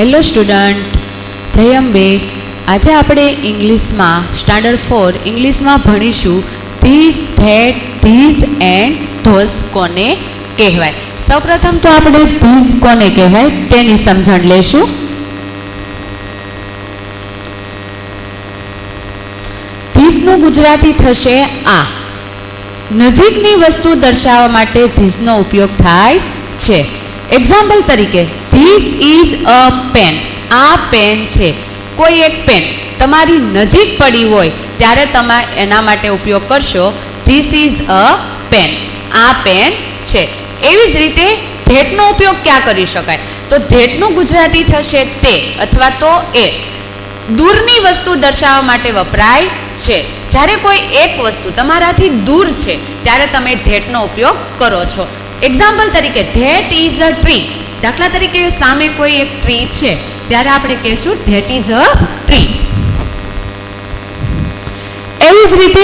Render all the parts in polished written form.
Hello student, જય અંબે. આજે આપણે ઇંગ્લિશમાં સ્ટાન્ડર્ડ 4 ઇંગ્લિશમાં ભણીશું this, that, this and those કોને કહેવાય. સૌપ્રથમ તો આપણે ધીસ કોને કહેવાય તેની સમજણ લેશું. ધીસનું ગુજરાતી થશે આ. નજીકની વસ્તુ દર્શાવવા માટે ધીસનો ઉપયોગ થાય છે. એક્ઝામ્પલ તરીકે, ધીસ ઇઝ અ પેન. આ પેન છે. કોઈ એક પેન તમારી નજીક પડી હોય ત્યારે તમે એના માટે ઉપયોગ કરશો ધીસ ઇઝ અ પેન. આ પેન છે. એવી જ રીતે ધેટનો ઉપયોગ ક્યાં કરી શકાય? તો ધેટનું ગુજરાતી થશે તે અથવા તો એ. દૂરની વસ્તુ દર્શાવવા માટે વપરાય છે. જ્યારે કોઈ એક વસ્તુ તમારાથી દૂર છે ત્યારે તમે ધેટનો ઉપયોગ કરો છો. એક્ઝામ્પલ તરીકે, ધેટ ઇઝ અ ટ્રી. દાખલા તરીકે સામે કોઈ એક ટ્રી છે ત્યારે આપણે કહીશું ધેટ ઇઝ અ ટ્રી. એવી જ રીતે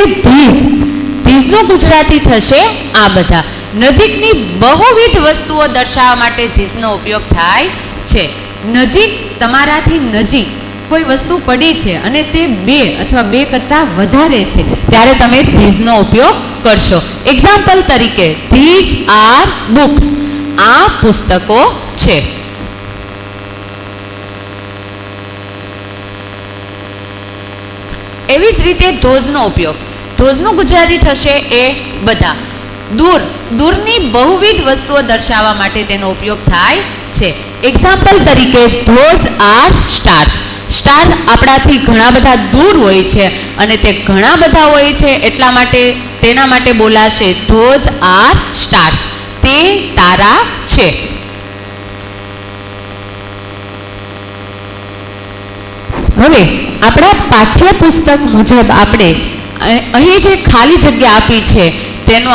ધીસનું ગુજરાતી થશે આ બધા. નજીકની બહુવિધ વસ્તુઓ દર્શાવવા માટે ધીસનો ઉપયોગ થાય છે. નજીક, તમારાથી નજીક કોઈ વસ્તુ પડી છે અને તે બે અથવા બે કરતાં વધારે છે ત્યારે તમે ધીસનો ઉપયોગ કરશો. એક્ઝામ્પલ તરીકે, ધીસ આર બુક્સ. આ પુસ્તકો છે. એવી જ રીતે ધોઝનો ઉપયોગ. ધોઝનું ગુજરાતી થશે એ બધા. દૂરની બહુવિધ વસ્તુઓ દર્શાવવા માટે તેનો ઉપયોગ થાય છે. એક્ઝામ્પલ તરીકે, ધોઝ આર સ્ટાર્સ. સ્ટાર આપણાથી ઘણા બધા દૂર હોય છે અને તે ઘણા બધા હોય છે એટલા માટે તેના માટે બોલાશે ધોઝ આર સ્ટાર્સ. તે તારા છે. હવે આપણા પાઠ્યપુસ્તક મુજબ આપણે અહીં જે ખાલી જગ્યા આપી છે તેને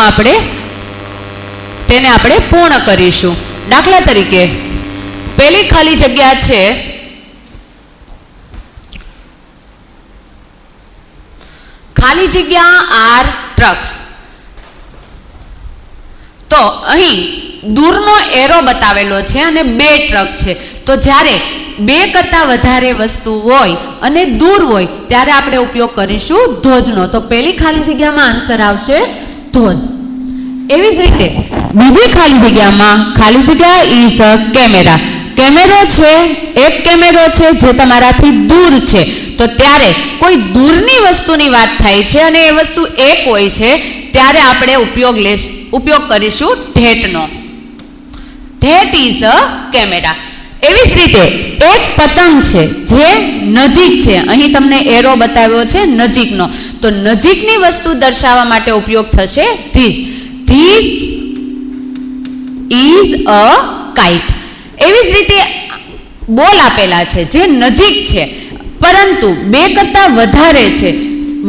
આપણે પૂર્ણ કરીશું. દાખલા તરીકે, પહેલી ખાલી જગ્યા છે ખાલી જગ્યા આર ટ્રક્સ. તો અહીં દૂરનો એરો બતાવેલો છે અને બે ટ્રક છે. તો જ્યારે બે કરતાં વધારે વસ્તુ હોય અને દૂર હોય ત્યારે આપણે ઉપયોગ કરીશું ધોઝનો. તો પહેલી ખાલી જગ્યામાં આન્સર આવશે ધોઝ. એવી જ રીતે બીજી ખાલી જગ્યામાં ખાલી જગ્યા ઇઝ અ કેમેરા. કેમેરો છે, એક કેમેરો છે જે તમારાથી દૂર છે. તો ત્યારે કોઈ દૂરની વસ્તુની વાત થાય છે અને એ વસ્તુ એક હોય છે ત્યારે આપણે ઉપયોગ કરીશું ધેટનો. That is a camera. એવી જ રીતે એક પતંગ છે જે નજીક છે. અહીં તમને એરો બતાવ્યો છે નજીકનો. તો નજીકની વસ્તુ દર્શાવવા માટે ઉપયોગ થશે this. This is a kite. એવી જ રીતે બોલ આપેલા છે જે નજીક છે પરંતુ બે કરતાં વધારે છે.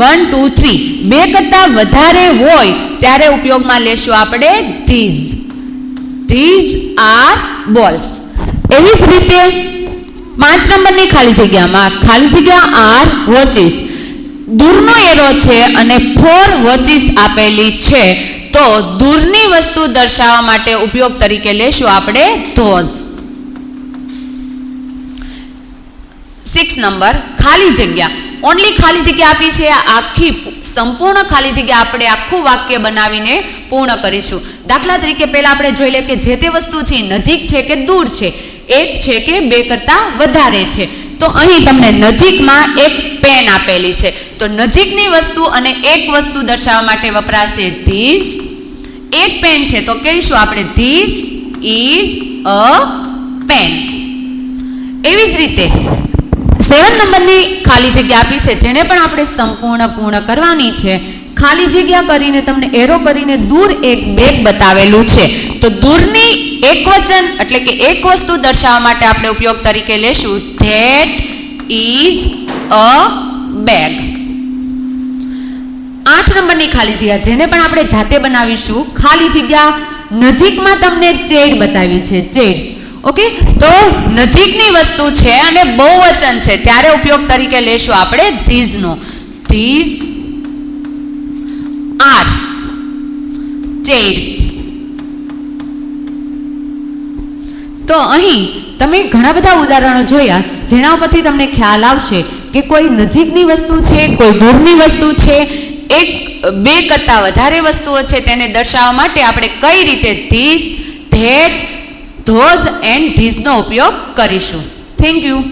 1 2 3 બે કરતાં વધારે હોય ત્યારે ઉપયોગમાં લેશું આપણે ધીઝ. These are balls. એવી જ રીતે 5 નંબરની ખાલી જગ્યામાં ખાલી જગ્યા આર વોચિસ. દૂરનો એરો છે અને 4 વોચિસ આપેલી છે. તો દૂરની વસ્તુ દર્શાવવા માટે ઉપયોગ તરીકે લેશું આપણે ધોઝ. 6 નંબર, ખાલી જગ્યા. ઓનલી ખાલી જગ્યા આપી છે. આખી સંપૂર્ણ ખાલી જગ્યા આપણે આખું વાક્ય બનાવીને પૂર્ણ કરીશું. દાખલા તરીકે પહેલા આપણે જોઈ લઈએ કે જે તે વસ્તુ છે નજીક છે કે દૂર છે, એક છે કે બે કરતાં વધારે છે. તો અહીં તમને નજીકમાં એક પેન આપેલી છે. તો નજીકની વસ્તુ અને એક વસ્તુ દર્શાવવા માટે વપરાશે ધીસ. એક પેન છે તો કહીશું આપણે ધીસ ઇઝ અ પેન. એવી જ રીતે 7 નંબરની ખાલી જગ્યા આપી છે જેને પણ આપણે સંપૂર્ણ પૂર્ણ કરવાની છે. ખાલી જગ્યા કરીને તમને એરો કરીને દૂર એક બેગ બતાવેલું છે. તો દૂરની એકવચન એટલે કે એક વસ્તુ દર્શાવવા માટે આપણે ઉપયોગ તરીકે લેશું ધેટ ઇઝ અ બેગ. 8 નંબરની ખાલી જગ્યા જેને પણ આપણે જાતે બનાવીશું. ખાલી જગ્યા નજીકમાં તમને ચેડ બતાવી છે, ચેડ્સ. ઓકે, તો નજીકની વસ્તુ છે અને બહુવચન છે ત્યારે ઉપયોગ તરીકે લેશું આપણે ધીઝનો. These are ચેડ્સ. તો અહીં તમે ઘણા બધા ઉદાહરણો જોયા જેના ઉપરથી તમને ખ્યાલ આવશે કે કોઈ નજીકની વસ્તુ છે, કોઈ દૂરની વસ્તુ છે, એક બે કરતાં વધારે વસ્તુઓ છે, તેને દર્શાવવા માટે આપણે કઈ રીતે ધીસ, ધેટ, ધોઝ એન્ડ ધીઝનો ઉપયોગ કરીશું. Thank you.